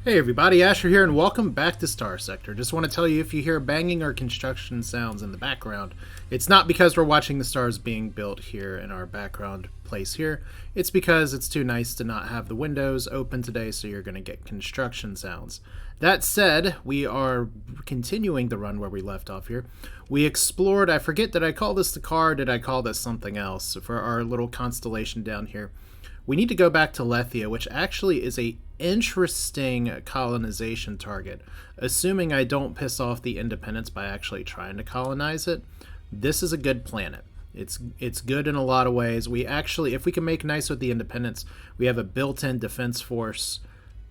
Hey everybody, Asher here, and welcome back to Starsector. Just want to tell you, if you hear banging or construction sounds in the background, it's not because we're watching the stars being built here in our background place here. It's because it's too nice to not have the windows open today, so you're going to get construction sounds. That said, we are continuing the run where we left off here. We explored, I forget, did I call this the car, did I call this something else, for our little constellation down here. We need to go back to Lethia, which actually is a interesting colonization target. Assuming I don't piss off the Independents by actually trying to colonize it, this is a good planet. It's good in a lot of ways. We actually, if we can make nice with the Independents, we have a built-in defense force.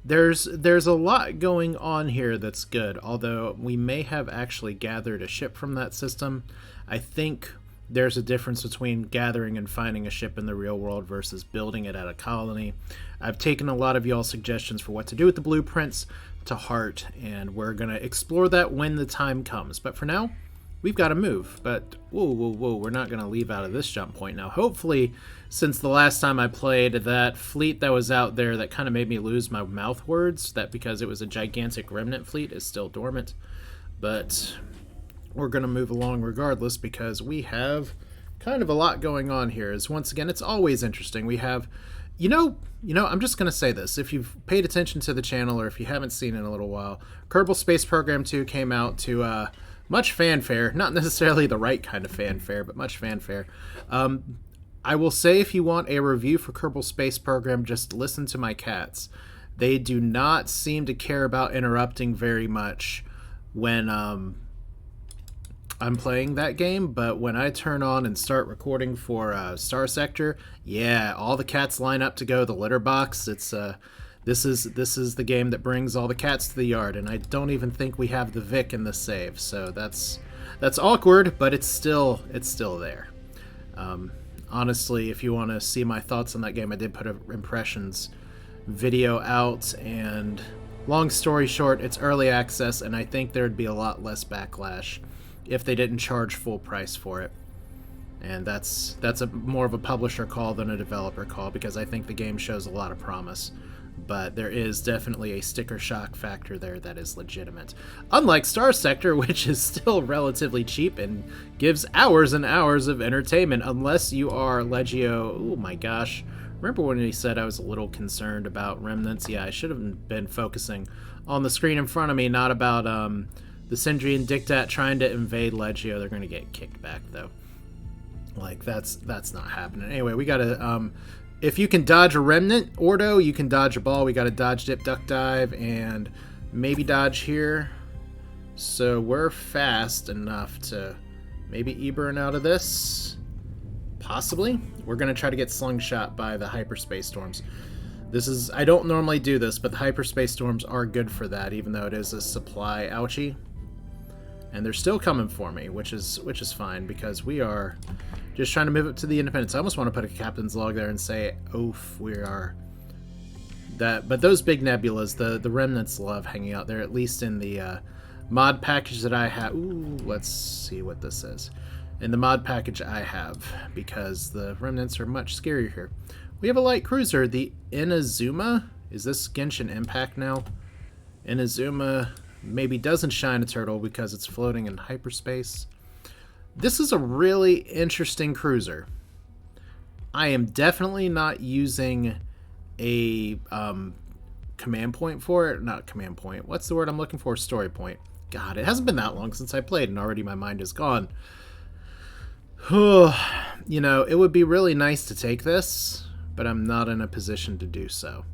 There's a lot going on here that's good, although we may have actually gathered a ship from that system. I think there's a difference between gathering and finding a ship in the real world versus building it at a colony. I've taken a lot of y'all's suggestions for what to do with the blueprints to heart, and we're going to explore that when the time comes. But for now, we've got to move. But whoa, we're not going to leave out of this jump point. Now, hopefully, since the last time I played, that fleet that was out there that kind of made me lose my mouth words, that because it was a gigantic remnant fleet, is still dormant. But we're going to move along regardless because we have kind of a lot going on here. As once again, it's always interesting. We have, you know, I'm just going to say this. If you've paid attention to the channel or if you haven't seen it in a little while, Kerbal Space Program 2 came out to much fanfare. Not necessarily the right kind of fanfare, but much fanfare. I will say, if you want a review for Kerbal Space Program, just listen to my cats. They do not seem to care about interrupting very much when I'm playing that game, but when I turn on and start recording for Starsector, yeah, all the cats line up to go the litter box. It's this is the game that brings all the cats to the yard, and I don't even think we have the Vic in the save, so that's awkward, but it's still there. Honestly, if you want to see my thoughts on that game, I did put an impressions video out, and long story short, it's early access, and I think there'd be a lot less backlash if they didn't charge full price for it. And that's more of a publisher call than a developer call, because I think the game shows a lot of promise. But there is definitely a sticker shock factor there that is legitimate. Unlike Starsector, which is still relatively cheap and gives hours and hours of entertainment, unless you are Legio. Oh my gosh. Remember when he said I was a little concerned about remnants? Yeah, I should have been focusing on the screen in front of me, not about the Sindrian Dictat trying to invade Legio. They're going to get kicked back, though. Like, that's not happening. Anyway, we got to, if you can dodge a remnant, Ordo, you can dodge a ball. We got to dodge, dip, duck, dive, and maybe dodge here. So we're fast enough to maybe E-burn out of this. Possibly. We're going to try to get slingshot by the hyperspace storms. This is, I don't normally do this, but the hyperspace storms are good for that, even though it is a supply ouchie. And they're still coming for me, which is fine, because we are just trying to move up to the Independence. I almost want to put a captain's log there and say, oof, we are that. But those big nebulas, the remnants love hanging out there, at least in the mod package that I have. Ooh, let's see what this is. In the mod package I have, because the remnants are much scarier here. We have a light cruiser, the Inazuma. Is this Genshin Impact now? Inazuma maybe doesn't shine a turtle because it's floating in hyperspace. This is a really interesting cruiser. I am definitely not using a command point for it. Not command point. What's the word I'm looking for? Story point. God, it hasn't been that long since I played, and already my mind is gone. You know, it would be really nice to take this, but I'm not in a position to do so.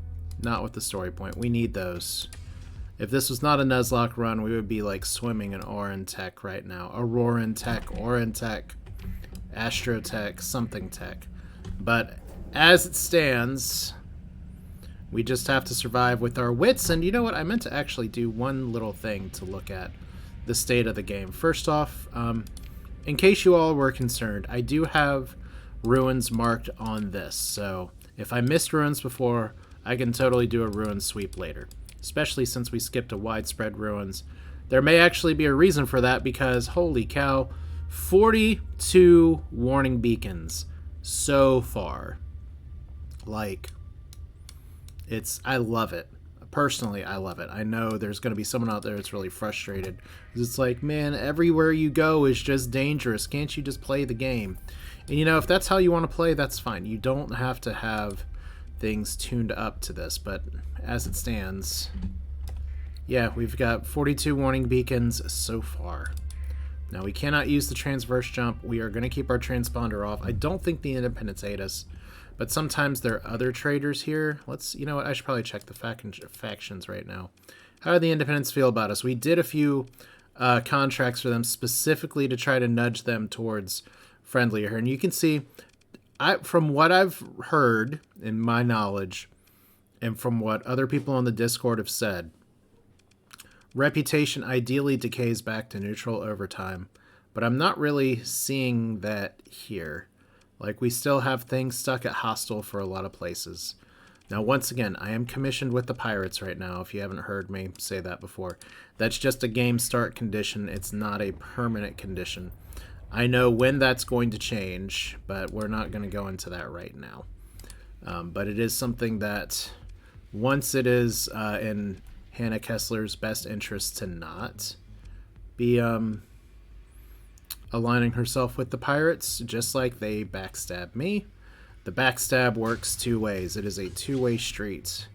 Not with the story point. We need those. If this was not a Nuzlocke run, we would be like swimming in Auron Tech right now. Auroran Tech, Auron Tech, Astro Tech, something Tech. But as it stands, we just have to survive with our wits. And you know what? I meant to actually do one little thing to look at the state of the game. First off, in case you all were concerned, I do have ruins marked on this. So if I missed ruins before, I can totally do a ruin sweep later. Especially since we skipped a widespread ruins. There may actually be a reason for that, because holy cow, 42 warning beacons so far. Like, I love it. Personally, I love it. I know there's going to be someone out there that's really frustrated. It's like, man, everywhere you go is just dangerous. Can't you just play the game? And you know, if that's how you want to play, that's fine. You don't have to have things tuned up to this, but as it stands, yeah, we've got 42 warning beacons so far. Now, we cannot use the transverse jump. We are going to keep our transponder off. I don't think the Independents hate us, but sometimes there are other traders here. You know what, I should probably check the factions right now. How do the Independents feel about us? We did a few contracts for them specifically to try to nudge them towards friendlier. And you can see, from what I've heard in my knowledge, and from what other people on the Discord have said, reputation ideally decays back to neutral over time, but I'm not really seeing that here. Like, we still have things stuck at hostile for a lot of places. Now, once again, I am commissioned with the Pirates right now, if you haven't heard me say that before. That's just a game start condition. It's not a permanent condition. I know when that's going to change, but we're not going to go into that right now. But it is something that, once it is in Hannah Kesslier's best interest to not be aligning herself with the Pirates, just like they backstab me. The backstab works two ways. It is a two-way street.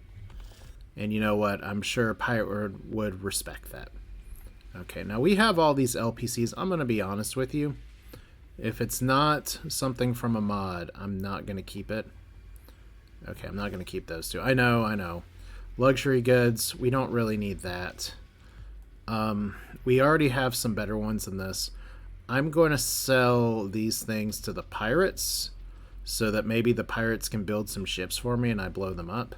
And you know what? I'm sure Pirate would respect that. Okay, now we have all these LPCs. I'm going to be honest with you. If it's not something from a mod, I'm not going to keep it. Okay, I'm not going to keep those two. I know. Luxury goods, we don't really need that. We already have some better ones than this. I'm going to sell these things to the Pirates so that maybe the Pirates can build some ships for me and I blow them up.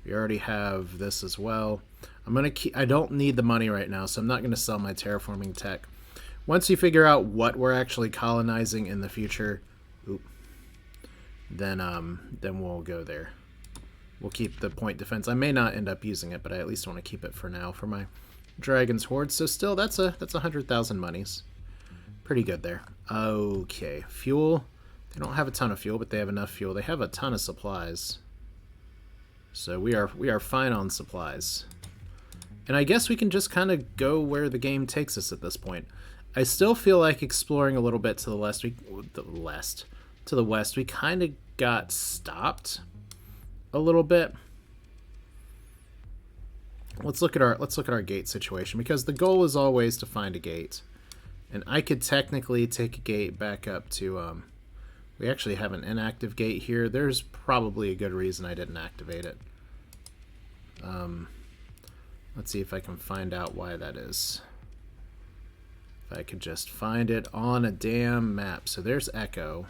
We already have this as well. I don't need the money right now, so I'm not going to sell my terraforming tech. Once you figure out what we're actually colonizing in the future, then we'll go there. We'll keep the point defense. I may not end up using it, but I at least want to keep it for now for my Dragon's Horde. So still, that's 100,000 monies. Pretty good there. Okay, fuel. They don't have a ton of fuel, but they have enough fuel. They have a ton of supplies. So we are fine on supplies. And I guess we can just kind of go where the game takes us at this point. I still feel like exploring a little bit to the west. We kind of got stopped a little bit. Let's look at our gate situation, because the goal is always to find a gate. And I could technically take a gate back up to we actually have an inactive gate here. There's probably a good reason I didn't activate it. Let's see if I can find out why that is. If I could just find it on a damn map. So there's Echo.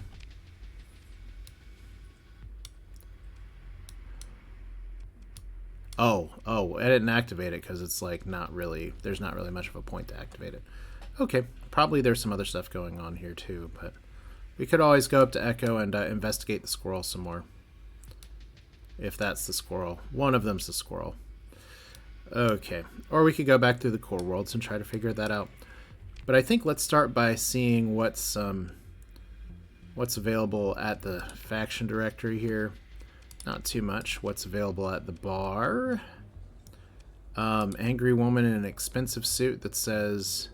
Oh, I didn't activate it because it's like there's not really much of a point to activate it. Okay, probably there's some other stuff going on here too, but we could always go up to Echo and investigate the squirrel some more. If that's the squirrel. One of them's the squirrel. Okay, or we could go back through the core worlds and try to figure that out. But I think let's start by seeing what's available at the faction directory here. Not too much. What's available at the bar? Angry woman in an expensive suit that says,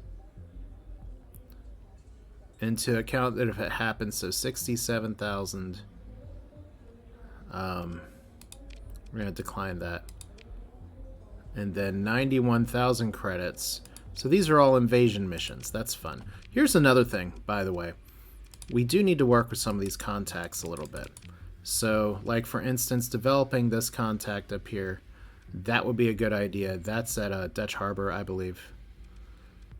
into account that if it happens, so 67,000. We're going to decline that. And then 91,000 credits. So these are all invasion missions. That's fun. Here's another thing, by the way. We do need to work with some of these contacts a little bit. So, like for instance, developing this contact up here, that would be a good idea. That's at Dutch Harbor, I believe.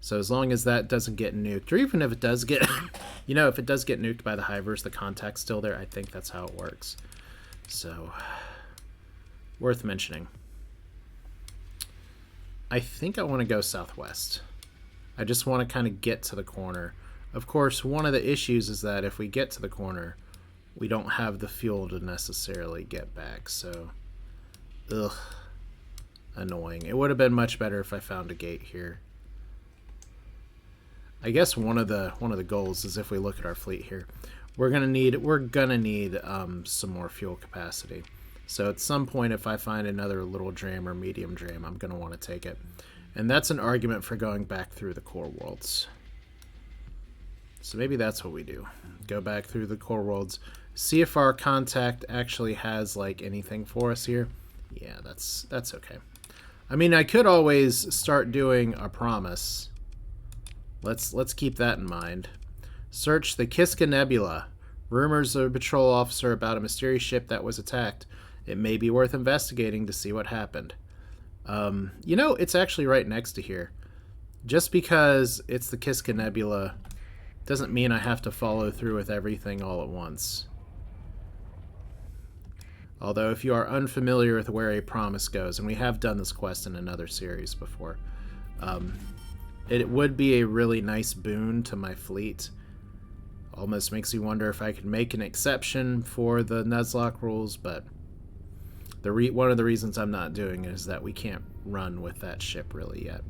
So as long as that doesn't get nuked, or even if it does get, if it does get nuked by the Hivers, the contact's still there. I think that's how it works. So, worth mentioning. I think I want to go southwest. I just want to kind of get to the corner. Of course, one of the issues is that if we get to the corner, we don't have the fuel to necessarily get back, so annoying. It would have been much better if I found a gate here. I guess one of the goals is, if we look at our fleet here, we're gonna need some more fuel capacity. So at some point, if I find another little dram or medium dram, I'm going to want to take it. And that's an argument for going back through the core worlds. So maybe that's what we do. Go back through the core worlds. See if our contact actually has like anything for us here. Yeah, that's okay. I mean, I could always start doing a promise. Let's keep that in mind. Search the Kiska Nebula. Rumors of a patrol officer about a mysterious ship that was attacked. It may be worth investigating to see what happened. You know, it's actually right next to here. Just because it's the Kiska Nebula doesn't mean I have to follow through with everything all at once. Although, if you are unfamiliar with where a promise goes, and we have done this quest in another series before, it would be a really nice boon to my fleet. Almost makes me wonder if I could make an exception for the Nuzlocke rules, but one of the reasons I'm not doing it is that we can't run with that ship really yet.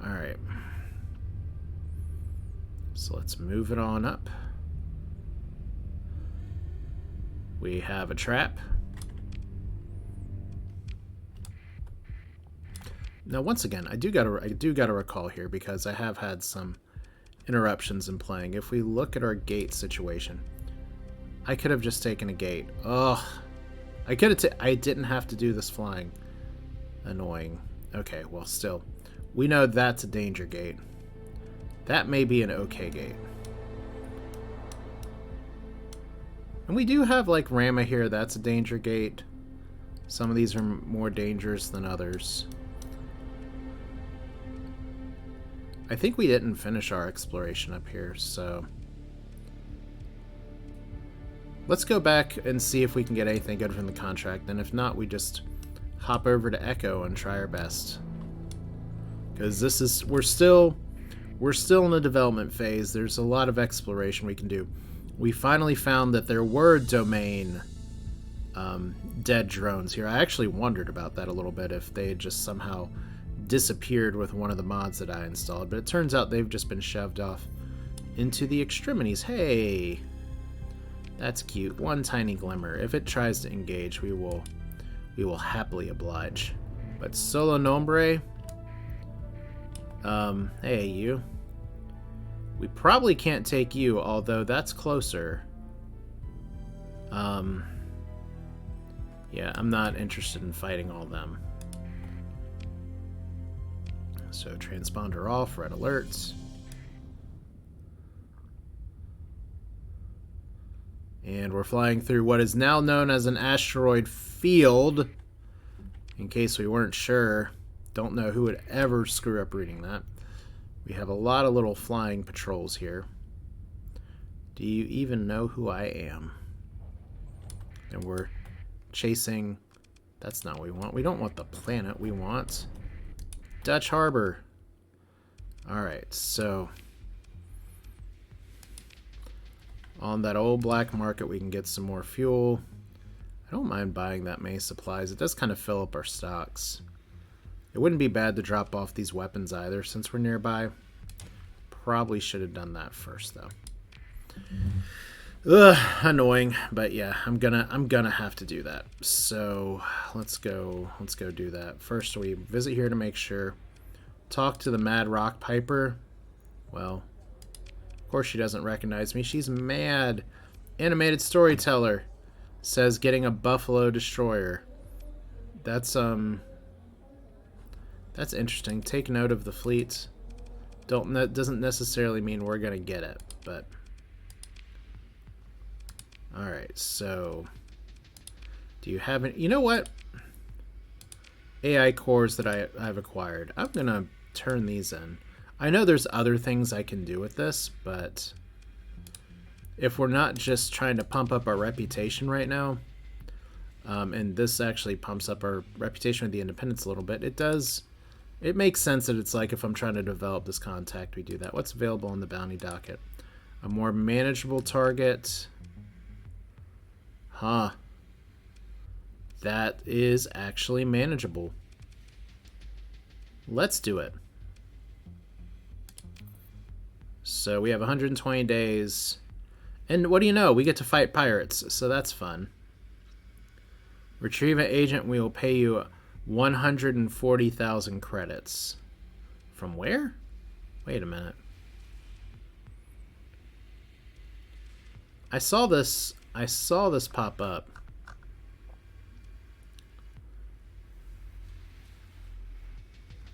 Alright. So let's move it on up. We have a trap. Now, once again, I do gotta recall here, because I have had some interruptions in playing. If we look at our gate situation, I could have just taken a gate. Ugh. I didn't have to do this flying. Annoying. Okay, well, still. We know that's a danger gate. That may be an okay gate. And we do have, like, Rama here. That's a danger gate. Some of these are more dangerous than others. I think we didn't finish our exploration up here, so let's go back and see if we can get anything good from the contract, and if not, we just hop over to Echo and try our best. Because we're still in the development phase. There's a lot of exploration we can do. We finally found that there were domain dead drones here. I actually wondered about that a little bit, if they had just somehow disappeared with one of the mods that I installed, but it turns out they've just been shoved off into the extremities. Hey, that's cute. One tiny glimmer. If it tries to engage, we will happily oblige. But Solo Nombre, hey, you. We probably can't take you, although that's closer. Yeah, I'm not interested in fighting all them. So transponder off, red alerts. And we're flying through what is now known as an asteroid field. In case we weren't sure. Don't know who would ever screw up reading that. We have a lot of little flying patrols here. Do you even know who I am? And we're chasing... That's not what we want. We don't want the planet. We want Dutch Harbor. Alright, so on that old black market we can get some more fuel. I don't mind buying that many supplies. It does kind of fill up our stocks. It wouldn't be bad to drop off these weapons either, since we're nearby. Probably should have done that first, though. Ugh, annoying, but yeah, I'm gonna have to do that. So let's go do that. First, we visit here to make sure. Talk to the Mad Rock Piper. Well, of course she doesn't recognize me. She's mad. Animated storyteller says getting a Buffalo Destroyer. That's interesting. Take note of the fleet. Doesn't necessarily mean we're gonna get it, but all right. So, do you have any? You know what? AI cores that I've acquired. I'm gonna turn these in. I know there's other things I can do with this, but if we're not just trying to pump up our reputation right now, and this actually pumps up our reputation with the Independents a little bit, it makes sense that it's like if I'm trying to develop this contact, we do that. What's available on the bounty docket? A more manageable target. Huh. That is actually manageable. Let's do it. So we have 120 days. And what do you know? We get to fight pirates, so that's fun. Retrieve an agent, we will pay you 140,000 credits. From where? Wait a minute. I saw this pop up.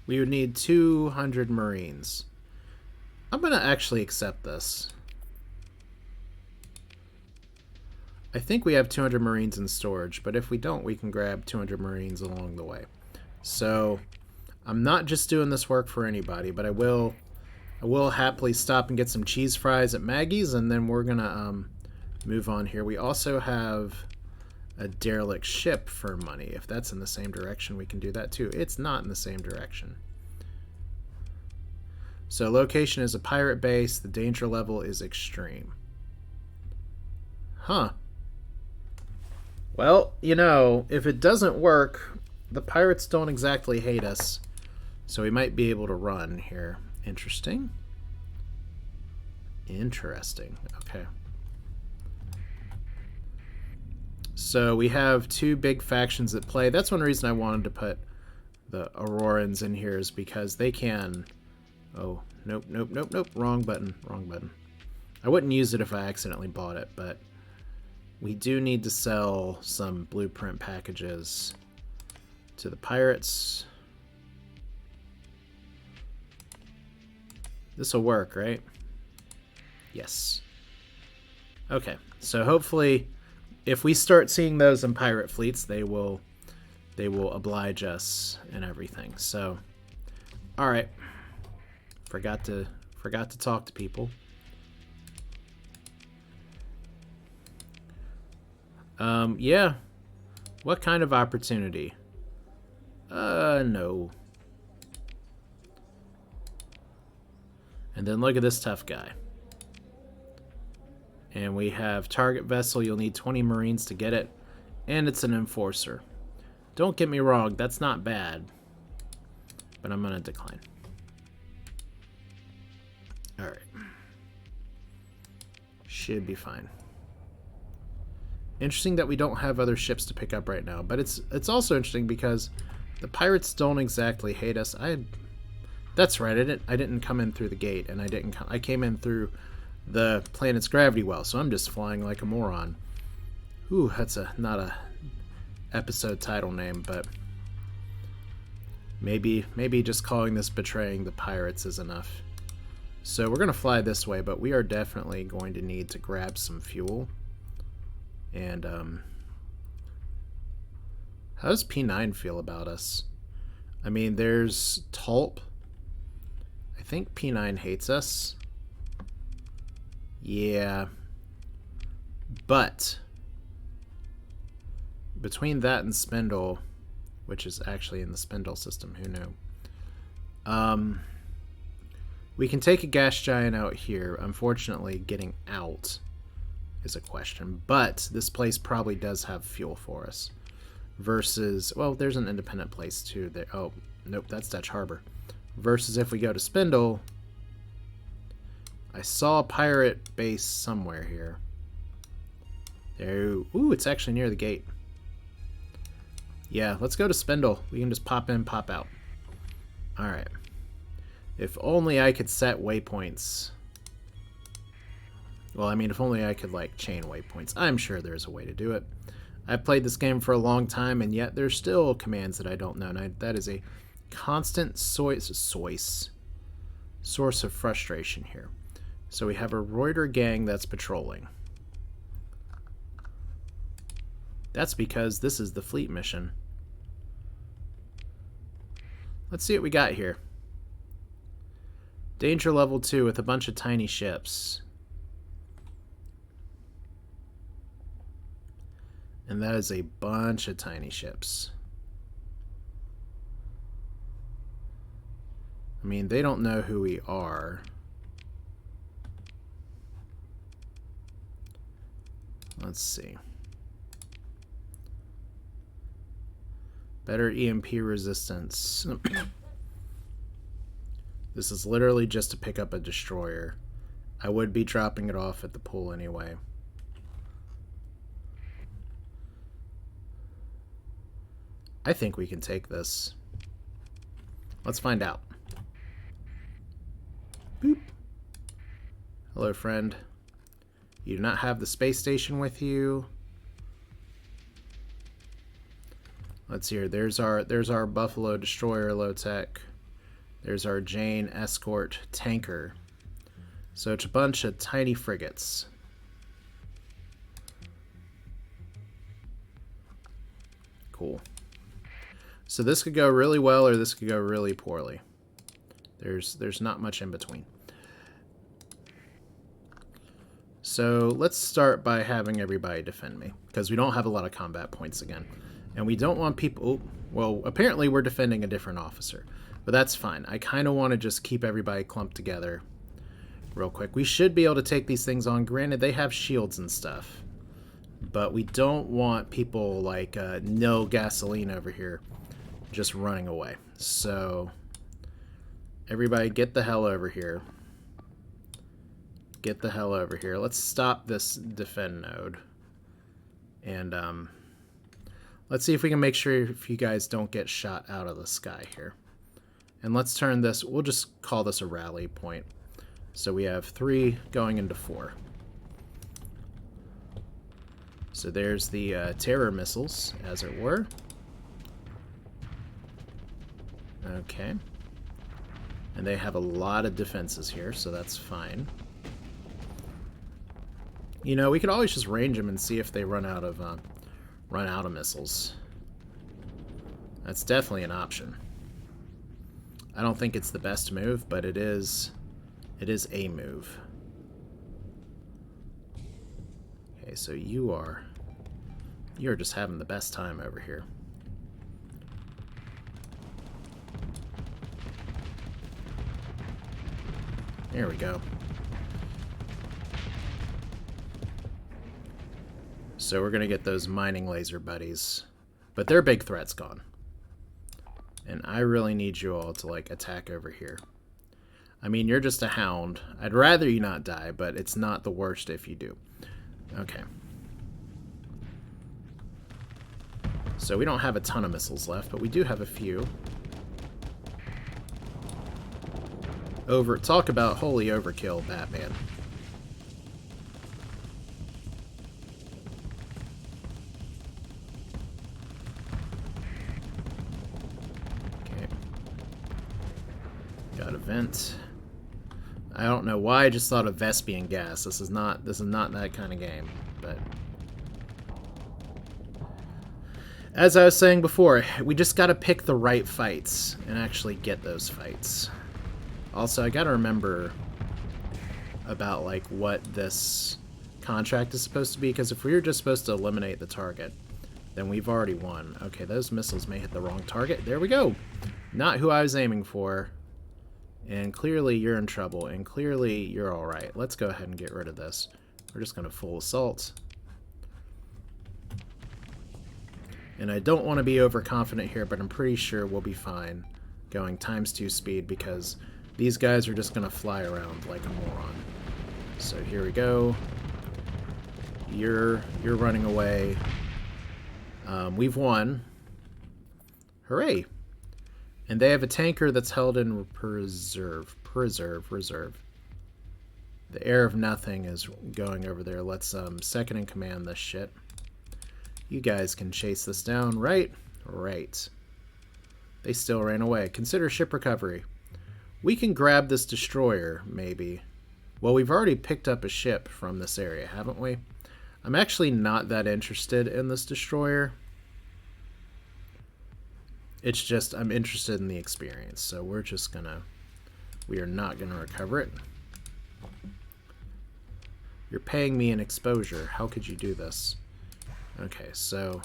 We would need 200 Marines. I'm gonna actually accept this. I think we have 200 Marines in storage, but if we don't, we can grab 200 Marines along the way. So I'm not just doing this work for anybody, but I will happily stop and get some cheese fries at Maggie's, and then we're gonna move on here. We also have a derelict ship for money. If that's in the same direction, we can do that too. It's not in the same direction. So location is a pirate base. The danger level is extreme. Huh. Well, you know, if it doesn't work, the pirates don't exactly hate us. So we might be able to run here. Interesting. Interesting. Okay. So we have two big factions at play. That's one reason I wanted to put the Aurorans in here, is because they can... Oh, nope, nope, nope, nope. Wrong button. Wrong button. I wouldn't use it if I accidentally bought it, but we do need to sell some blueprint packages to the pirates. This will work, right? Yes. Okay, so hopefully if we start seeing those in pirate fleets, they will oblige us and everything. So, all right. Forgot to talk to people. Yeah. What kind of opportunity? No. And then look at this tough guy. And we have target vessel. You'll need 20 Marines to get it. And it's an enforcer. Don't get me wrong, that's not bad. But I'm going to decline. Alright. Should be fine. Interesting that we don't have other ships to pick up right now. But it's also interesting because the pirates don't exactly hate us. That's right, I didn't come in through the gate, and I came in through the planet's gravity well, so I'm just flying like a moron. Ooh, that's not a episode title name, but maybe just calling this Betraying the Pirates is enough. So we're gonna fly this way, but we are definitely going to need to grab some fuel. And how does P9 feel about us? I mean, there's Tulp. I think P9 hates us. Yeah. But between that and Spindle, which is actually in the Spindle system, who knew? We can take a gas giant out here. Unfortunately, getting out is a question. But this place probably does have fuel for us. Versus, well, there's an independent place too. There. Oh, nope, that's Dutch Harbor. Versus if we go to Spindle, I saw a pirate base somewhere here. There. Ooh, it's actually near the gate. Yeah, let's go to Spindle. We can just pop in, pop out. Alright. If only I could set waypoints. Well, I mean, if only I could, like, chain waypoints. I'm sure there's a way to do it. I've played this game for a long time, and yet there's still commands that I don't know. And that is a constant source of frustration here. So we have a Reuter gang that's patrolling. That's because this is the fleet mission. Let's see what we got here. Danger level 2 with a bunch of tiny ships. And that is a bunch of tiny ships. I mean, they don't know who we are. Let's see. Better EMP resistance. This is literally just to pick up a destroyer. I would be dropping it off at the pool anyway. I think we can take this. Let's find out. Boop. Hello, friend. You do not have the space station with you. Let's see here. There's our Buffalo Destroyer low tech. There's our Jane Escort tanker. So it's a bunch of tiny frigates. Cool. So this could go really well or this could go really poorly. There's not much in between. So let's start by having everybody defend me, because we don't have a lot of combat points again. And we don't want people... Oh, well, apparently we're defending a different officer. But that's fine. I kind of want to just keep everybody clumped together real quick. We should be able to take these things on. Granted, they have shields and stuff. But we don't want people like no gasoline over here just running away. So everybody get the hell over here. Get the hell over here. Let's stop this defend node. And let's see if we can make sure if you guys don't get shot out of the sky here. And let's turn this, we'll just call this a rally point. So we have 3 going into 4. So there's the terror missiles, as it were. Okay. And they have a lot of defenses here, so that's fine. You know, we could always just range them and see if they run out of missiles. That's definitely an option. I don't think it's the best move, but it is a move. Okay, so you're just having the best time over here. There we go. So we're gonna get those mining laser buddies, but their big threat's gone. And I really need you all to, like, attack over here. I mean, you're just a hound. I'd rather you not die, but it's not the worst if you do. Okay. So we don't have a ton of missiles left, but we do have a few. Talk about holy overkill, Batman. Got a vent. I don't know why I just thought of Vespian gas. This is not that kind of game, but as I was saying before, we just got to pick the right fights and actually get those fights. Also, I got to remember about like what this contract is supposed to be, because if we were just supposed to eliminate the target, then we've already won. Okay, those missiles may hit the wrong target. There we go. Not who I was aiming for. And clearly you're in trouble, and clearly you're alright. Let's go ahead and get rid of this. We're just going to full assault. And I don't want to be overconfident here, but I'm pretty sure we'll be fine going ×2 speed, because these guys are just going to fly around like a moron. So here we go. You're running away. We've won. Hooray! And they have a tanker that's held in reserve. The Heir of Nothing is going over there. Let's second in command this shit. You guys can chase this down, right? Right. They still ran away. Consider ship recovery. We can grab this destroyer, maybe. Well, we've already picked up a ship from this area, haven't we? I'm actually not that interested in this destroyer. It's just, I'm interested in the experience, so we are not gonna recover it. You're paying me an exposure. How could you do this? Okay, so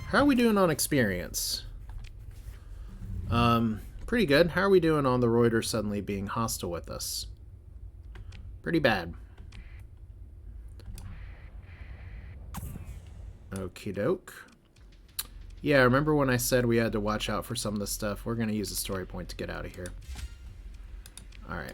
how are we doing on experience? Pretty good. How are we doing on the Reuter suddenly being hostile with us? Pretty bad. Okie doke. Yeah, remember when I said we had to watch out for some of this stuff? We're going to use a story point to get out of here. Alright.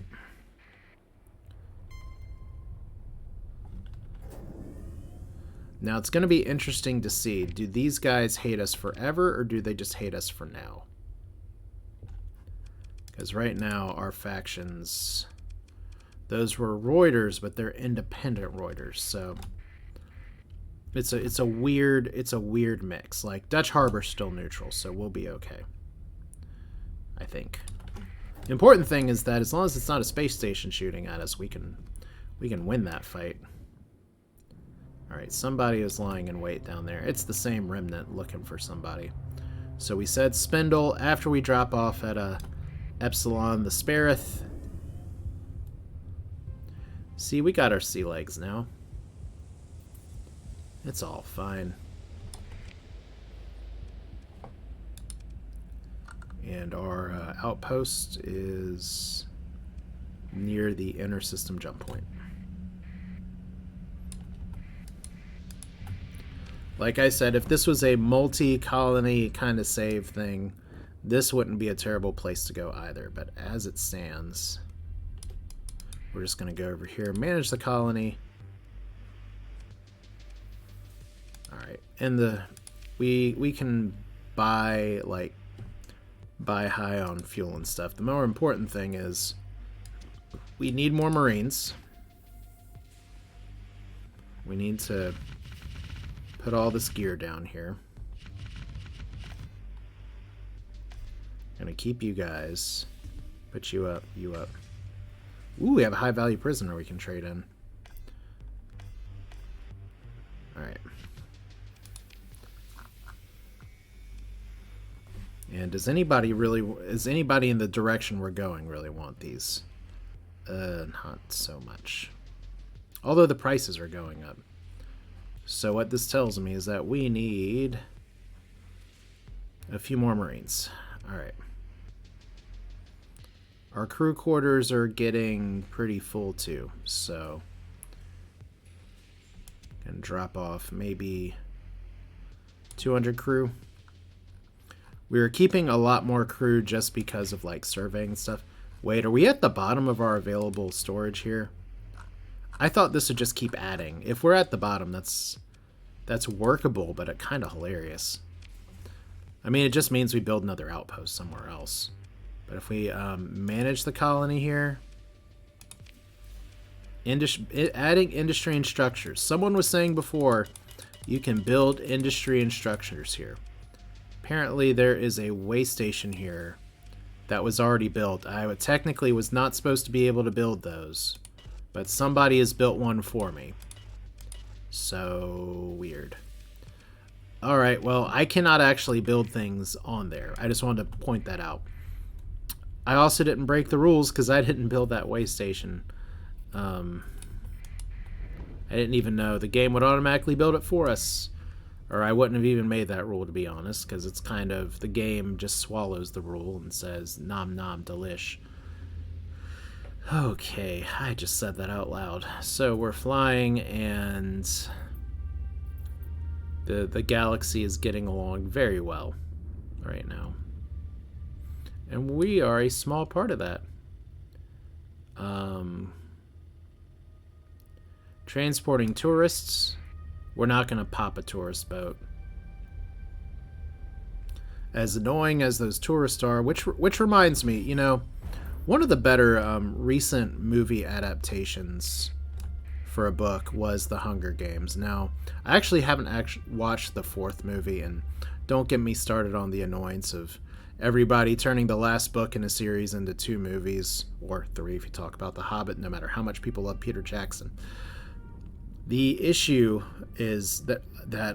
Now, it's going to be interesting to see, do these guys hate us forever, or do they just hate us for now? Because right now, our factions, those were Reuters, but they're independent Reuters, so it's a weird mix. Like, Dutch Harbor's still neutral, so we'll be okay, I think. The important thing is that as long as it's not a space station shooting at us, we can win that fight. Alright, somebody is lying in wait down there. It's the same remnant looking for somebody. So we said Spindle after we drop off at Epsilon the Spareth. See, we got our sea legs now. It's all fine. And our outpost is near the inner system jump point. Like I said, if this was a multi-colony kind of save thing, this wouldn't be a terrible place to go either. But as it stands, we're just going to go over here, manage the colony. Alright, and we can buy high on fuel and stuff. The more important thing is we need more Marines. We need to put all this gear down here. Gonna keep you guys. Put you up, you up. Ooh, we have a high value prisoner we can trade in. Alright. And does anybody in the direction we're going really want these? Not so much. Although the prices are going up. So what this tells me is that we need a few more Marines. Alright. Our crew quarters are getting pretty full too, so gonna drop off maybe 200 crew. We were keeping a lot more crew just because of like surveying and stuff. Wait, are we at the bottom of our available storage here? I thought this would just keep adding. If we're at the bottom, that's workable, but it's kind of hilarious. I mean, it just means we build another outpost somewhere else. But if we manage the colony here, adding industry and structures. Someone was saying before, you can build industry and structures here. Apparently, there is a way station here that was already built. I technically was not supposed to be able to build those, but somebody has built one for me. So weird. Alright, well, I cannot actually build things on there. I just wanted to point that out. I also didn't break the rules because I didn't build that way station. I didn't even know the game would automatically build it for us. Or I wouldn't have even made that rule, to be honest, because it's kind of, the game just swallows the rule and says, nom nom delish. Okay, I just said that out loud. So we're flying, and the galaxy is getting along very well right now. And we are a small part of that. Transporting tourists. We're not going to pop a tourist boat. As annoying as those tourists are, which reminds me, you know, one of the better recent movie adaptations for a book was The Hunger Games. Now, I actually haven't watched the fourth movie, and don't get me started on the annoyance of everybody turning the last book in a series into 2 movies, or 3 if you talk about The Hobbit, no matter how much people love Peter Jackson. The issue is that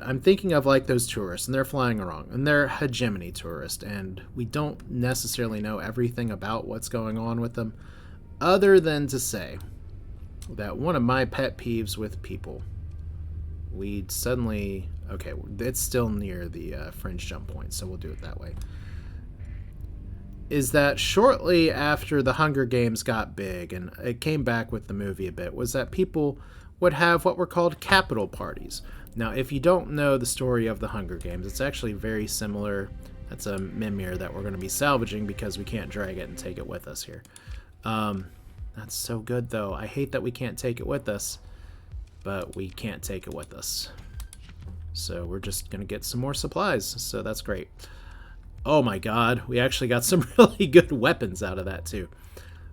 I'm thinking of like those tourists, and they're flying around, and they're hegemony tourists, and we don't necessarily know everything about what's going on with them, other than to say that one of my pet peeves with people, we suddenly, okay, it's still near the fringe jump point, so we'll do it that way, is that shortly after the Hunger Games got big, and it came back with the movie a bit, was that people would have what were called capital parties. Now, if you don't know the story of the Hunger Games, it's actually very similar. That's a Mimir that we're going to be salvaging because we can't drag it and take it with us here. That's so good, though. I hate that we can't take it with us, but we can't take it with us. So we're just going to get some more supplies. So that's great. Oh my god, we actually got some really good weapons out of that too.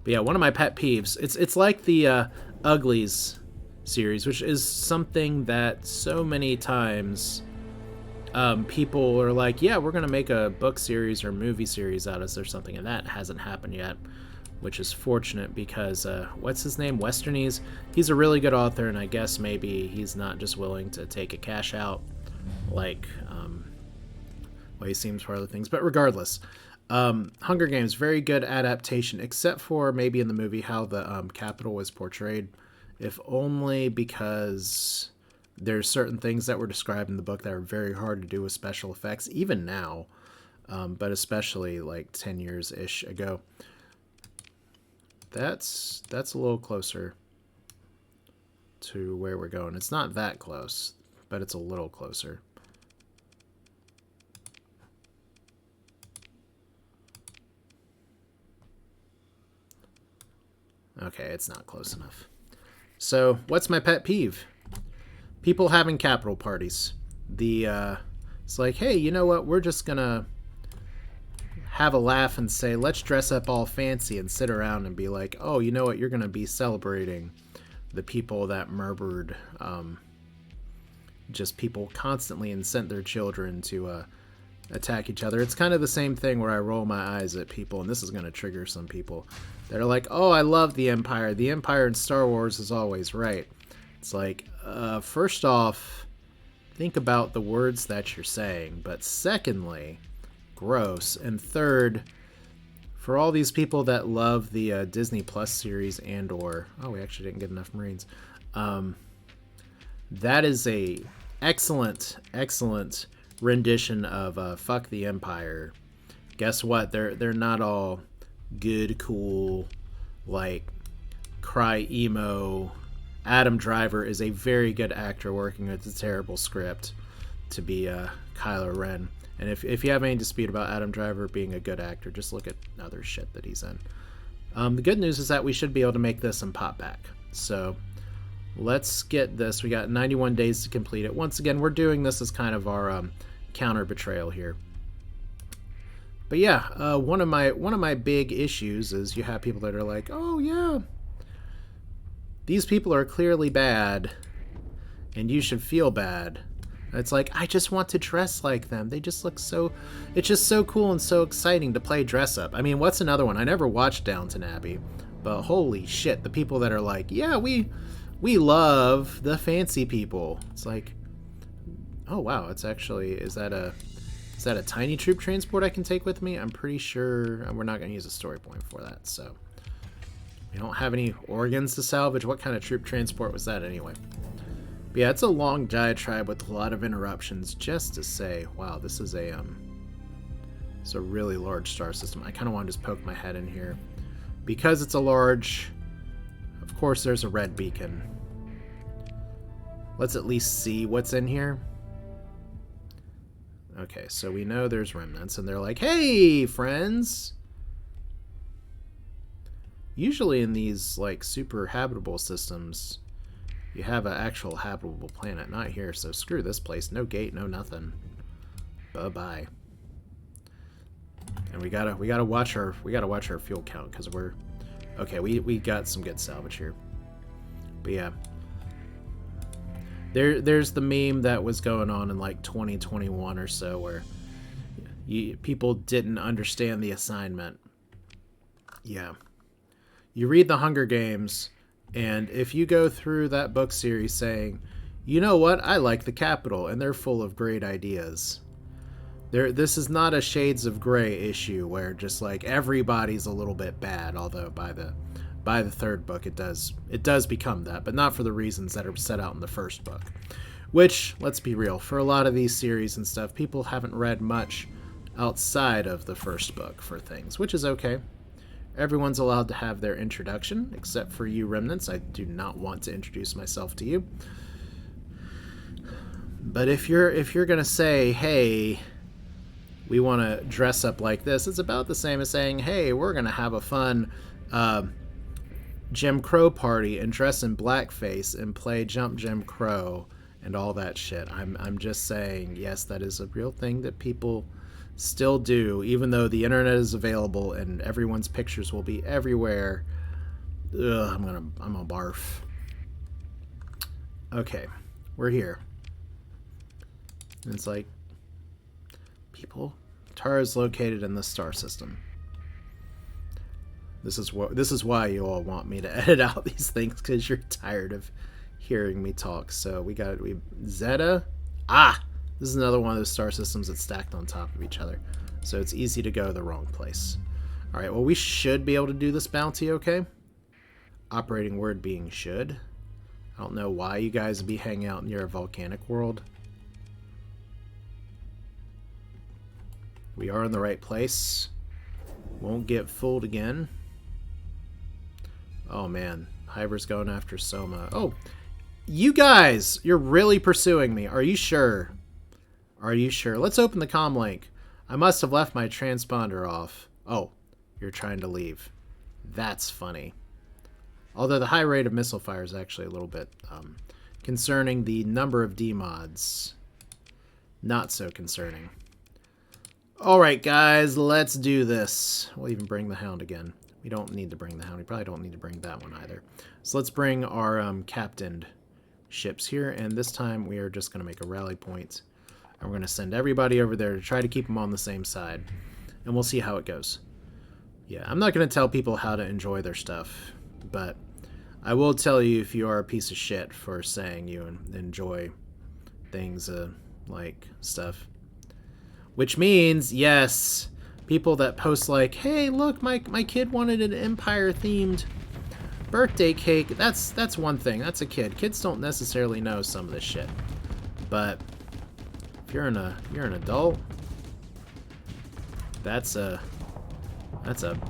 But yeah, one of my pet peeves, it's like the Uglies series, which is something that so many times people are like, yeah, we're going to make a book series or movie series out of this or something, and that hasn't happened yet, which is fortunate because, what's his name? Westernese? He's a really good author, and I guess maybe he's not just willing to take a cash out like, well, he seems for other things. But regardless, Hunger Games, very good adaptation, except for maybe in the movie how the Capitol was portrayed, if only because there's certain things that were described in the book that are very hard to do with special effects, even now, but especially like 10 years-ish ago. That's a little closer to where we're going. It's not that close, but it's a little closer. Okay, it's not close enough. So, what's my pet peeve? People having Capitol parties. It's like, hey, you know what? We're just gonna have a laugh and say, let's dress up all fancy and sit around and be like, oh, you know what? You're gonna be celebrating the people that murdered, just people constantly and sent their children to attack each other. It's kind of the same thing where I roll my eyes at people, and this is going to trigger some people that are like, oh, I love the Empire. The Empire in Star Wars is always right. It's like, first off, think about the words that you're saying. But secondly, gross. And third, for all these people that love the Disney Plus series and or, oh, we actually didn't get enough Marines. That is a excellent rendition of Fuck the Empire. Guess what? They're not all good, cool, like cry emo. Adam Driver is a very good actor working with a terrible script to be Kylo Ren. And if you have any dispute about Adam Driver being a good actor, just look at other shit that he's in. The good news is that we should be able to make this and pop back. So let's get this. We got 91 days to complete it. Once again, we're doing this as kind of our counter betrayal here. But yeah, one of my big issues is you have people that are like, oh yeah, these people are clearly bad, and you should feel bad. It's like, I just want to dress like them. They just look so... It's just so cool and so exciting to play dress up. I mean, what's another one? I never watched Downton Abbey, but holy shit, the people that are like, yeah, we love the fancy people. It's like, oh wow, it's actually... Is that a tiny troop transport I can take with me? I'm pretty sure we're not going to use a story point for that, so... We don't have any organs to salvage. What kind of troop transport was that anyway? But yeah, it's a long diatribe with a lot of interruptions just to say, wow, this is it's a really large star system. I kind of want to just poke my head in here. Because it's a large... Of course, there's a red beacon. Let's at least see what's in here. Okay, so we know there's remnants, and they're like, hey, friends! Usually in these, like, super habitable systems, you have an actual habitable planet. Not here, so screw this place. No gate, no nothing. Bye-bye. And we gotta watch our fuel count, because we're... Okay, we got some good salvage here. But yeah. There's the meme that was going on in, like, 2021 or so, where people didn't understand the assignment. Yeah. You read The Hunger Games, and if you go through that book series saying, you know what, I like the Capitol, and they're full of great ideas. This is not a Shades of Grey issue where just like everybody's a little bit bad, although by the third book it does become that, but not for the reasons that are set out in the first book. Which, let's be real, for a lot of these series and stuff, people haven't read much outside of the first book for things, which is okay. Everyone's allowed to have their introduction, except for you remnants. I do not want to introduce myself to you. But if you're gonna say, hey, we want to dress up like this, it's about the same as saying, hey, we're gonna have a fun Jim Crow party and dress in blackface and play Jump Jim Crow and all that shit. I'm just saying, yes, that is a real thing that people still do, even though the internet is available and everyone's pictures will be everywhere. Ugh, I'm gonna barf. Okay, we're here. And it's like, people, Tara is located in the star system. This is why you all want me to edit out these things, because you're tired of hearing me talk. So we Zeta. This is another one of those star systems that's stacked on top of each other. So it's easy to go the wrong place. Alright, well, we should be able to do this bounty, okay? Operating word being should. I don't know why you guys would be hanging out near a volcanic world. We are in the right place. Won't get fooled again. Oh man, Hyber's going after Soma. Oh, you guys, you're really pursuing me. Are you sure? Are you sure? Let's open the comm link. I must have left my transponder off. Oh, you're trying to leave. That's funny. Although the high rate of missile fire is actually a little bit concerning. The number of D-mods, not so concerning. Alright guys, let's do this. We'll even bring the Hound again. We don't need to bring the Hound. We probably don't need to bring that one either. So let's bring our captained ships here, and this time we are just going to make a rally point. And we're going to send everybody over there to try to keep them on the same side. And we'll see how it goes. Yeah, I'm not going to tell people how to enjoy their stuff, but I will tell you if you are a piece of shit for saying you enjoy things like stuff. Which means, yes, people that post like, hey, look, my kid wanted an Empire-themed birthday cake. That's one thing. That's a kid. Kids don't necessarily know some of this shit. But if you're an adult, that's a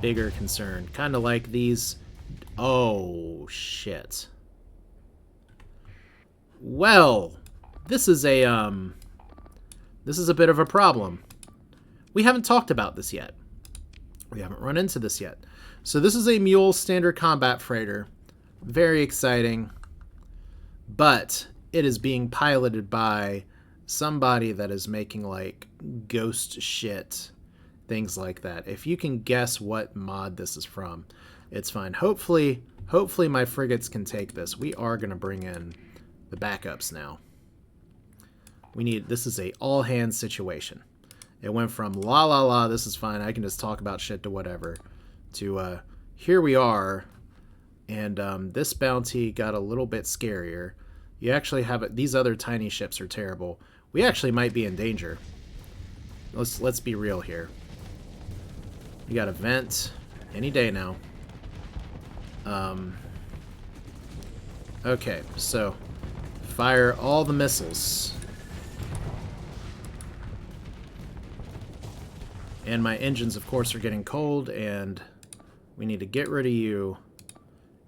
bigger concern. Kind of like these. Oh shit. Well, this is a bit of a problem. We haven't talked about this yet. We haven't run into this yet. So this is a Mule standard combat freighter. Very exciting. But it is being piloted by somebody that is making like ghost shit. Things like that. If you can guess what mod this is from, it's fine. Hopefully my frigates can take this. We are going to bring in the backups now. This is a all-hands situation. It went from la la la, this is fine, I can just talk about shit to whatever, to here we are, and this bounty got a little bit scarier. You actually have it. These other tiny ships are terrible. We actually might be in danger. Let's be real here. We got a vent any day now. Okay, so fire all the missiles. And my engines, of course, are getting cold, and we need to get rid of you.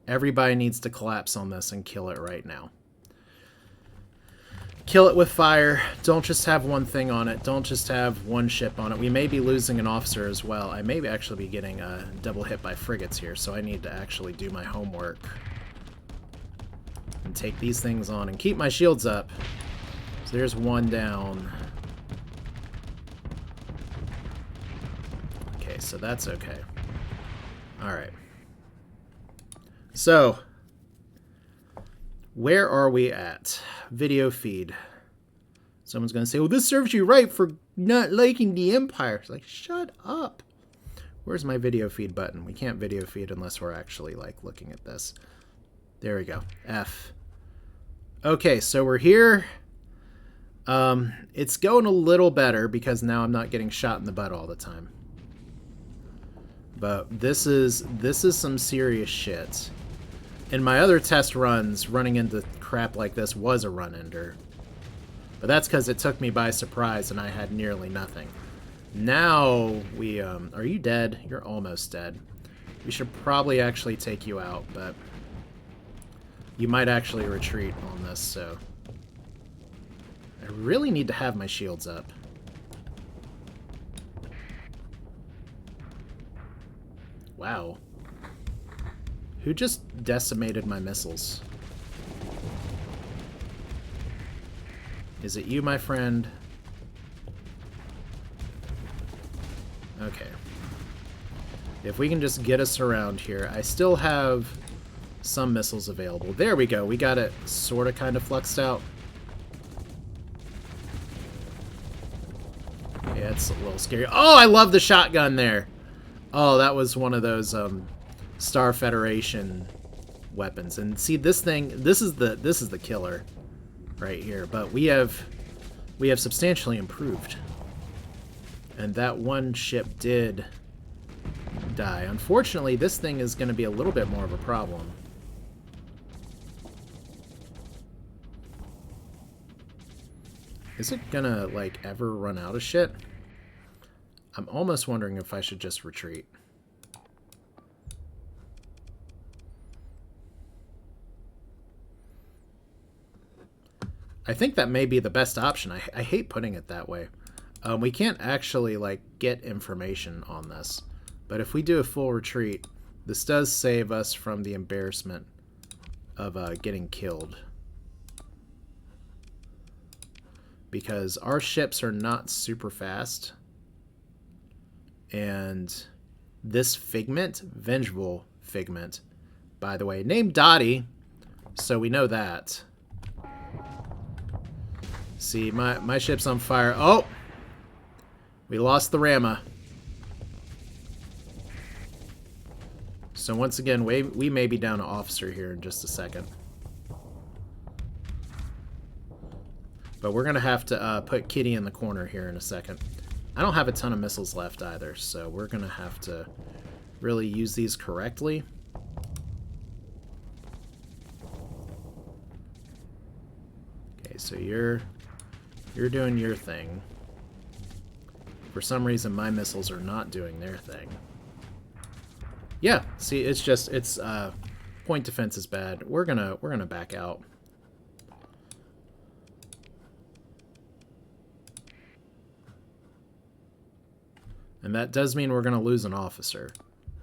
Everybody needs to collapse on this and kill it right now. Kill it with fire. Don't just have one thing on it. Don't just have one ship on it. We may be losing an officer as well. I may actually be getting a double hit by frigates here, so I need to actually do my homework. And take these things on and keep my shields up. So there's one down. Okay, so that's okay. Alright. So, where are we at? Video feed. Someone's going to say, well, this serves you right for not liking the Empire. It's like, shut up. Where's my video feed button? We can't video feed unless we're actually, like, looking at this. There we go. F. Okay, so we're here. It's going a little better because now I'm not getting shot in the butt all the time. But this is some serious shit. In my other test runs, running into crap like this was a run-ender. But that's because it took me by surprise and I had nearly nothing. Now we, are you dead? You're almost dead. We should probably actually take you out, but you might actually retreat on this, so I really need to have my shields up. Wow. Who just decimated my missiles? Is it you, my friend? Okay. If we can just get us around here. I still have some missiles available. There we go. We got it sort of kind of fluxed out. Yeah, it's a little scary. Oh, I love the shotgun there. Oh, that was one of those Star Federation weapons. And see, this thing, this is the killer right here. But we have substantially improved. And that one ship did die. Unfortunately, this thing is going to be a little bit more of a problem. Is it gonna, like, ever run out of shit? I'm almost wondering if I should just retreat. I think that may be the best option. I hate putting it that way. We can't actually, like, get information on this. But if we do a full retreat, this does save us from the embarrassment of getting killed. Because our ships are not super fast. And this Figment, Vengeful Figment, by the way, named Dottie, so we know that. See, my ship's on fire. Oh! We lost the Rama. So once again, we may be down an officer here in just a second. But we're going to have to put Kitty in the corner here in a second. I don't have a ton of missiles left either, so we're going to have to really use these correctly. Okay, so you're doing your thing. For some reason, my missiles are not doing their thing. Yeah, see, it's point defense is bad. We're gonna back out. And that does mean we're gonna lose an officer,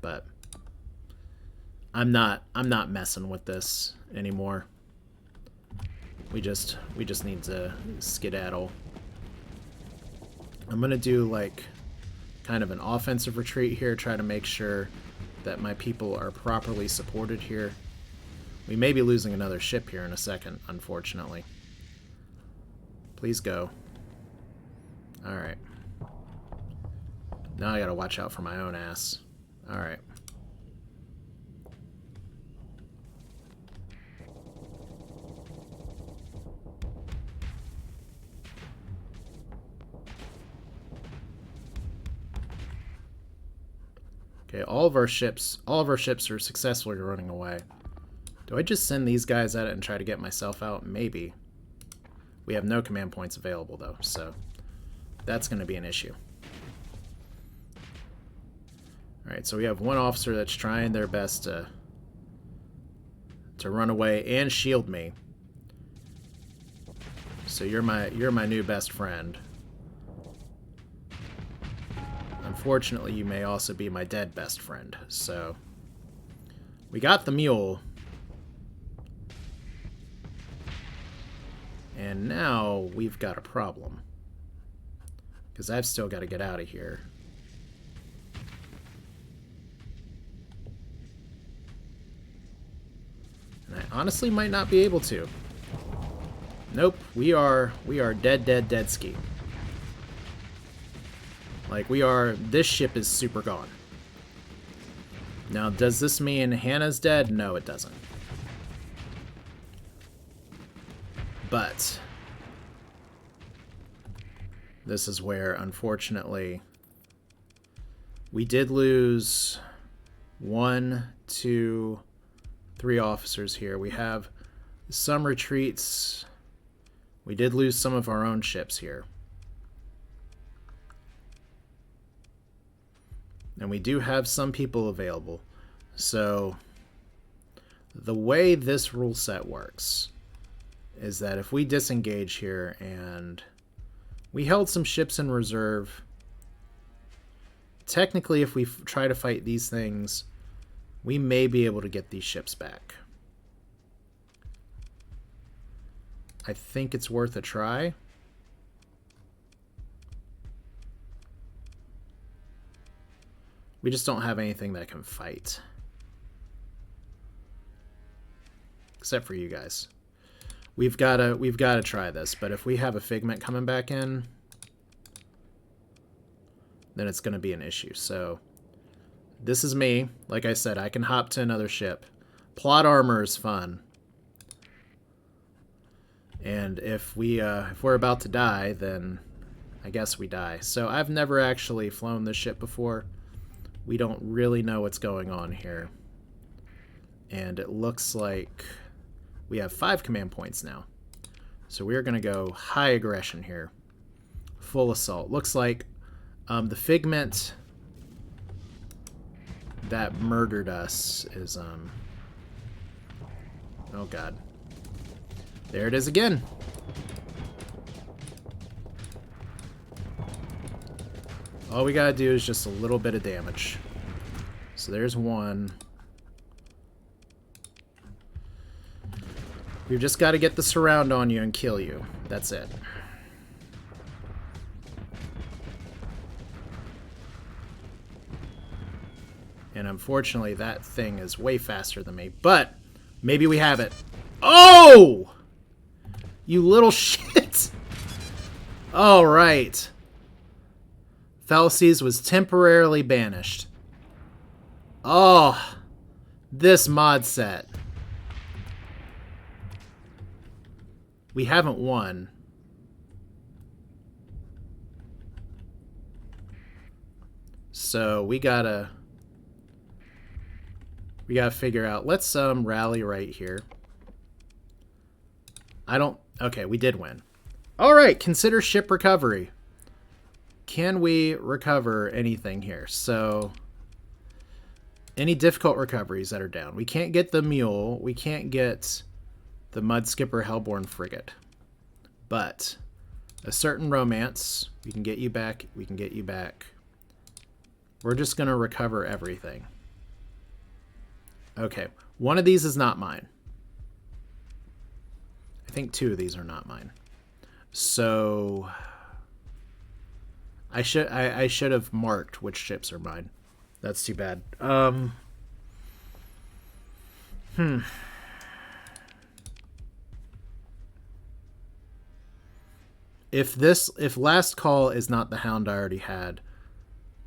but I'm not messing with this anymore. We just need to skedaddle. I'm gonna do like kind of an offensive retreat here, try to make sure that my people are properly supported here. We may be losing another ship here in a second, unfortunately. Please go. Alright. Now I gotta watch out for my own ass. Alright. Okay, all of our ships are successfully running away. Do I just send these guys at it and try to get myself out? Maybe. We have no command points available though, so that's going to be an issue. Alright, so we have one officer that's trying their best to run away and shield me. So you're my new best friend. Unfortunately, you may also be my dead best friend. So we got the mule. And now we've got a problem. Because I've still got to get out of here. And I honestly might not be able to. Nope, we are dead ski. Like, this ship is super gone. Now, does this mean Hannah's dead? No, it doesn't. But this is where, unfortunately, we did lose 1, 2, 3 officers here. We have some retreats. We did lose some of our own ships here. And we do have some people available. So the way this rule set works is that if we disengage here and we held some ships in reserve, technically if we try to fight these things, we may be able to get these ships back. I think it's worth a try. We just don't have anything that can fight. Except for you guys. We've gotta try this, but if we have a Figment coming back in, then it's gonna be an issue. So this is me. Like I said, I can hop to another ship. Plot armor is fun. And if we're about to die, then I guess we die. So I've never actually flown this ship before. We don't really know what's going on here. And it looks like we have 5 command points now. So we're going to go high aggression here. Full assault. Looks like the Figment that murdered us is... Oh, God. There it is again. All we gotta do is just a little bit of damage. So there's one. We've just got to get the surround on you and kill you. That's it. And unfortunately, that thing is way faster than me. But maybe we have it. Oh! You little shit! All right. Fallacies was temporarily banished. Oh, this mod set. We haven't won. So we gotta figure out. Let's rally right here. Okay, we did win. All right, consider ship recovery. Can we recover anything here? So, any difficult recoveries that are down. We can't get the mule. We can't get the Mud Skipper Hellborn frigate. But a certain romance, we can get you back. We can get you back. We're just going to recover everything. Okay, one of these is not mine. I think 2 of these are not mine. So I should have marked which ships are mine. That's too bad. If Last Call is not the Hound I already had,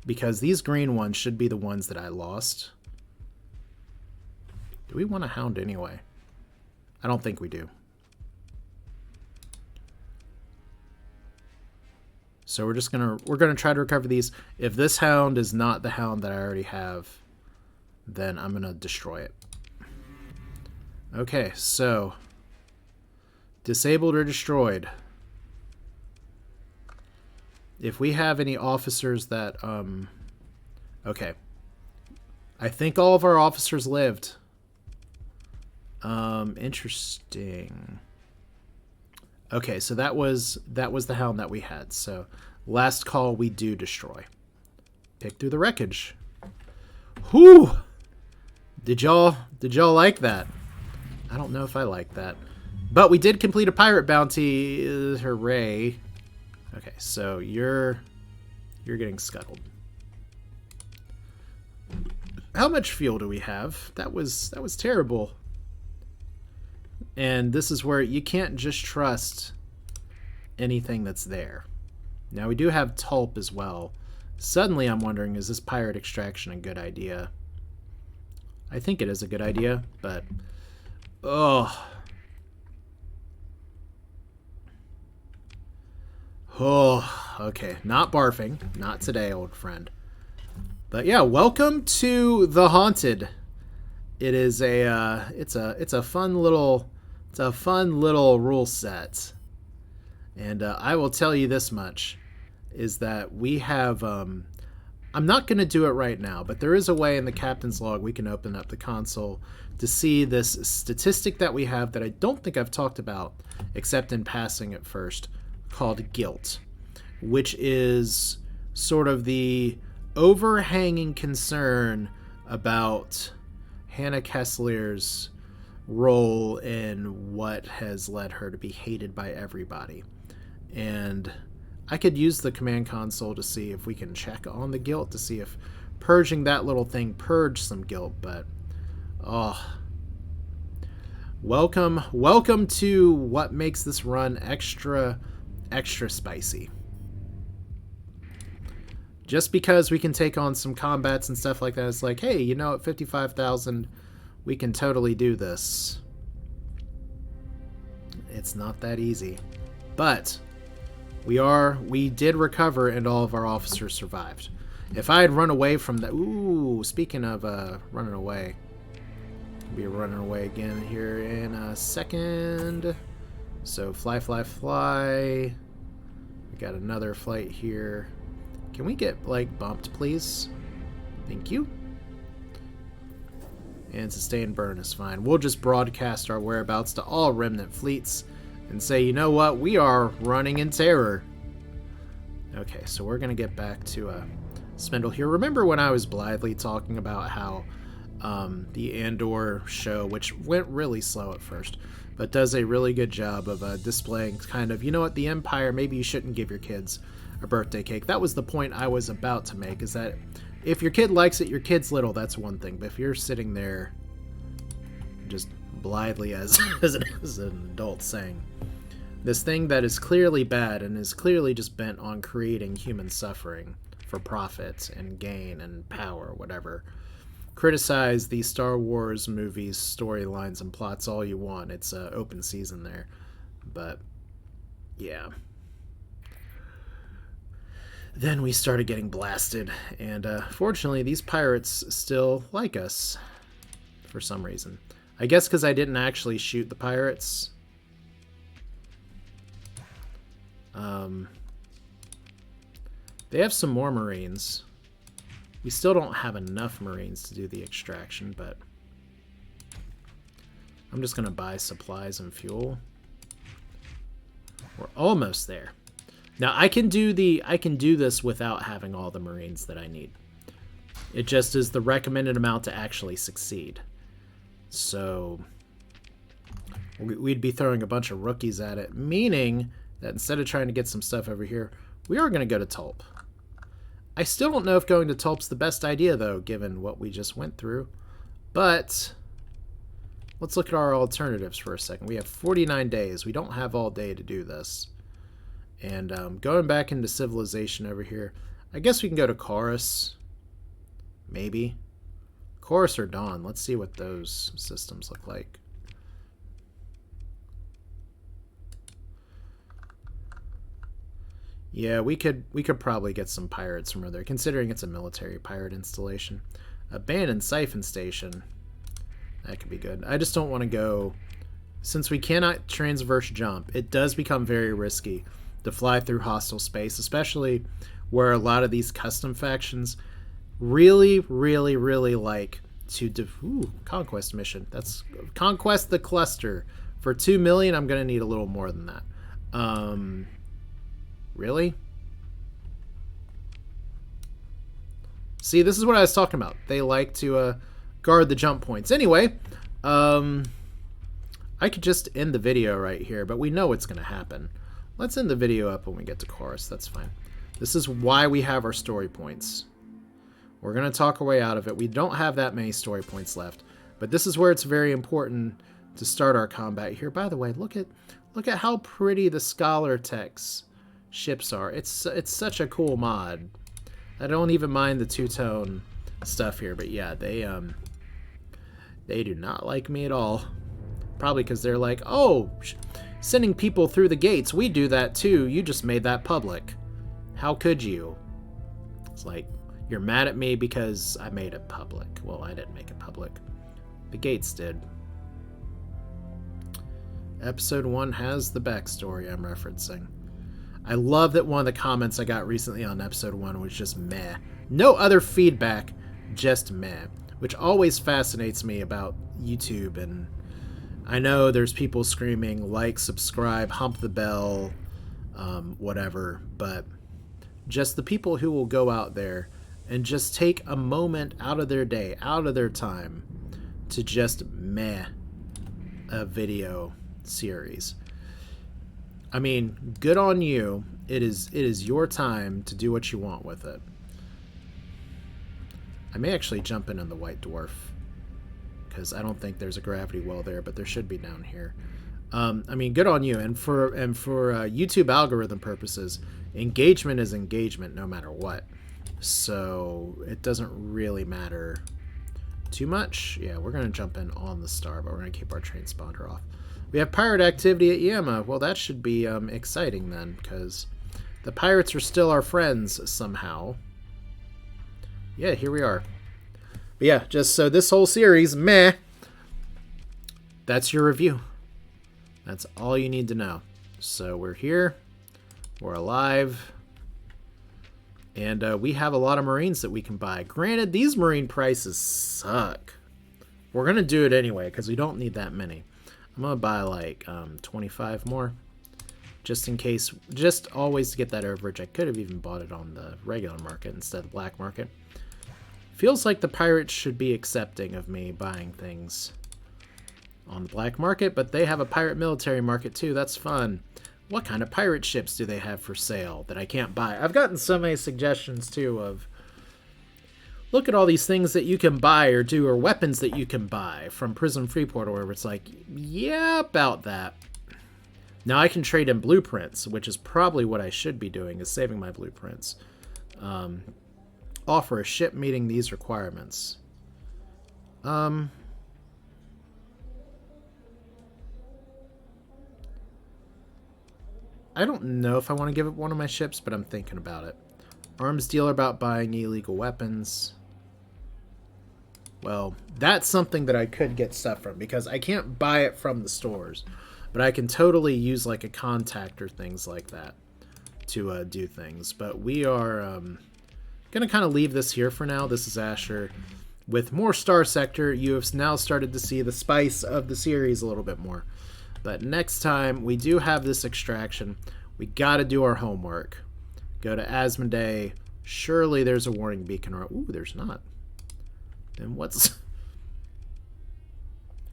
because these green ones should be the ones that I lost. Do we want a Hound anyway? I don't think we do. So we're gonna try to recover these. If this Hound is not the Hound that I already have, then I'm gonna destroy it. Okay, so disabled or destroyed. If we have any officers that okay. I think all of our officers lived. Interesting. Okay, so that was the Hound that we had. So Last Call we do destroy. Pick through the wreckage. Whew! Did y'all like that? I don't know if I like that. But we did complete a pirate bounty. Hooray. Okay, so you're getting scuttled. How much fuel do we have? That was terrible. And this is where you can't just trust anything that's there. Now we do have Tulp as well. Suddenly I'm wondering, is this pirate extraction a good idea? I think it is a good idea, but oh, okay. Not barfing. Not today, old friend. But yeah, welcome to the Haunted. It is it's a fun little rule set. And I will tell you this much, is that we have I'm not going to do it right now, but there is a way in the captain's log we can open up the console to see this statistic that we have that I don't think I've talked about, except in passing at first, called guilt, which is sort of the overhanging concern about Hannah Kesslier's role in what has led her to be hated by everybody. And I could use the command console to see if we can check on the guilt, to see if purging that little thing purged some guilt, but oh, welcome to what makes this run extra spicy. Just because we can take on some combats and stuff like that, it's like, hey, you know, at 55,000, we can totally do this. It's not that easy. But we did recover and all of our officers survived. If I had run away from that... Ooh, speaking of running away. We'll be running away again here in a second. So fly, fly, fly. We got another flight here. Can we get, like, bumped, please? Thank you. And sustain burn is fine. We'll just broadcast our whereabouts to all remnant fleets and say, you know what? We are running in terror. Okay, so we're going to get back to Spindle here. Remember when I was blithely talking about how the Andor show, which went really slow at first, but does a really good job of displaying kind of, you know what, the Empire, maybe you shouldn't give your kids a birthday cake. That was the point I was about to make, is that if your kid likes it, your kid's little, that's one thing. But if you're sitting there just blithely as an adult saying this thing that is clearly bad and is clearly just bent on creating human suffering for profit and gain and power, whatever, criticize the Star Wars movies, storylines, and plots all you want. It's open season there. But yeah. Then we started getting blasted, and fortunately these pirates still like us for some reason. I guess because I didn't actually shoot the pirates. They have some more Marines. We still don't have enough Marines to do the extraction, but I'm just going to buy supplies and fuel. We're almost there. Now I can do this without having all the Marines that I need. It just is the recommended amount to actually succeed. So we'd be throwing a bunch of rookies at it, meaning that instead of trying to get some stuff over here, we are going to go to Tulp. I still don't know if going to Tulp's the best idea, though, given what we just went through. But let's look at our alternatives for a second. We have 49 days. We don't have all day to do this. And going back into civilization over here, I guess we can go to Chorus. Maybe. Chorus or Dawn. Let's see what those systems look like. Yeah, we could probably get some pirates from over there, considering it's a military pirate installation. Abandoned Siphon Station. That could be good. I just don't want to go... Since we cannot transverse jump, it does become very risky to fly through hostile space, especially where a lot of these custom factions really like to conquest mission. That's conquest the cluster. For 2 million, I'm going to need a little more than that. Really? See, this is what I was talking about. They like to guard the jump points. Anyway, I could just end the video right here, but we know what's going to happen. Let's end the video up when we get to Chorus. That's fine. This is why we have our story points. We're going to talk our way out of it. We don't have that many story points left, but this is where it's very important to start our combat here. By the way, look at how pretty the Scholar Tech's ships are. It's such a cool mod. I don't even mind the two-tone stuff here, but yeah, they do not like me at all. Probably because they're like, oh, sending people through the gates, we do that too. You just made that public. How could you? It's like, you're mad at me because I made it public. Well, I didn't make it public. The gates did. Episode 1 has the backstory I'm referencing. I love that one of the comments I got recently on episode 1 was just meh. No other feedback, just meh. Which always fascinates me about YouTube, and I know there's people screaming like, subscribe, hump the bell, whatever, but just the people who will go out there and just take a moment out of their day, out of their time, to just meh a video series. I mean, good on you. It is your time to do what you want with it. I may actually jump in on the White Dwarf, because I don't think there's a gravity well there, but there should be down here. I mean, good on you. And for YouTube algorithm purposes, engagement is engagement no matter what. So it doesn't really matter too much. Yeah, we're going to jump in on the star, but we're going to keep our transponder off. We have pirate activity at Yama. Well, that should be exciting then, because the pirates are still our friends somehow. Yeah, here we are. But yeah, just so this whole series, meh. That's your review. That's all you need to know. So we're here. We're alive. And we have a lot of Marines that we can buy. Granted, these Marine prices suck. We're going to do it anyway, because we don't need that many. I'm going to buy like 25 more. Just in case. Just always to get that overage. I could have even bought it on the regular market instead of the black market. Feels like the pirates should be accepting of me buying things on the black market, but they have a pirate military market too. That's fun. What kind of pirate ships do they have for sale that I can't buy? I've gotten so many suggestions too of, look at all these things that you can buy or do, or weapons that you can buy from Prism Freeport or wherever. It's like, yeah, about that. Now I can trade in blueprints, which is probably what I should be doing, is saving my blueprints. Offer a ship meeting these requirements. I don't know if I want to give up one of my ships, but I'm thinking about it. Arms dealer about buying illegal weapons. Well, that's something that I could get stuff from, because I can't buy it from the stores. But I can totally use like a contact or things like that to do things. But we are going to kind of leave this here for now. This is Asher. With more Starsector, you have now started to see the spice of the series a little bit more. But next time, we do have this extraction. We got to do our homework. Go to Asmodee. Surely there's a warning beacon. Or ooh, there's not. Then what's...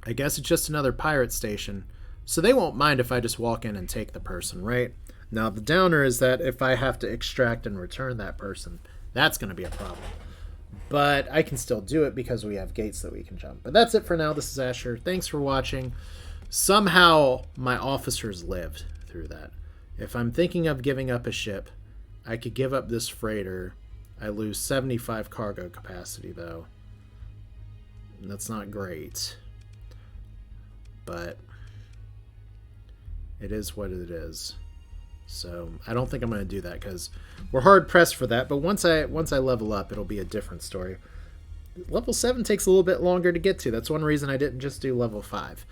I guess it's just another pirate station. So they won't mind if I just walk in and take the person, right? Now, the downer is that if I have to extract and return that person, that's going to be a problem. But I can still do it because we have gates that we can jump. But that's it for now. This is Asher. Thanks for watching. Somehow my officers lived through that. If I'm thinking of giving up a ship, I could give up this freighter. I lose 75 cargo capacity, though. And that's not great. But it is what it is. So I don't think I'm going to do that because we're hard pressed for that. But once I level up, it'll be a different story. Level 7 takes a little bit longer to get to. That's one reason I didn't just do level 5.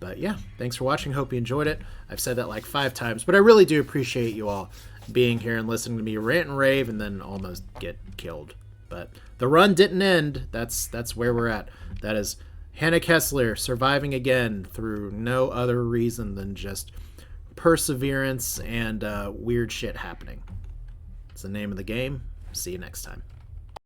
But yeah, thanks for watching. Hope you enjoyed it. I've said that like 5 times, but I really do appreciate you all being here and listening to me rant and rave and then almost get killed. But the run didn't end. That's where we're at. That is Hannah Kesslier surviving again through no other reason than just perseverance and weird shit happening. It's the name of the game. See you next time.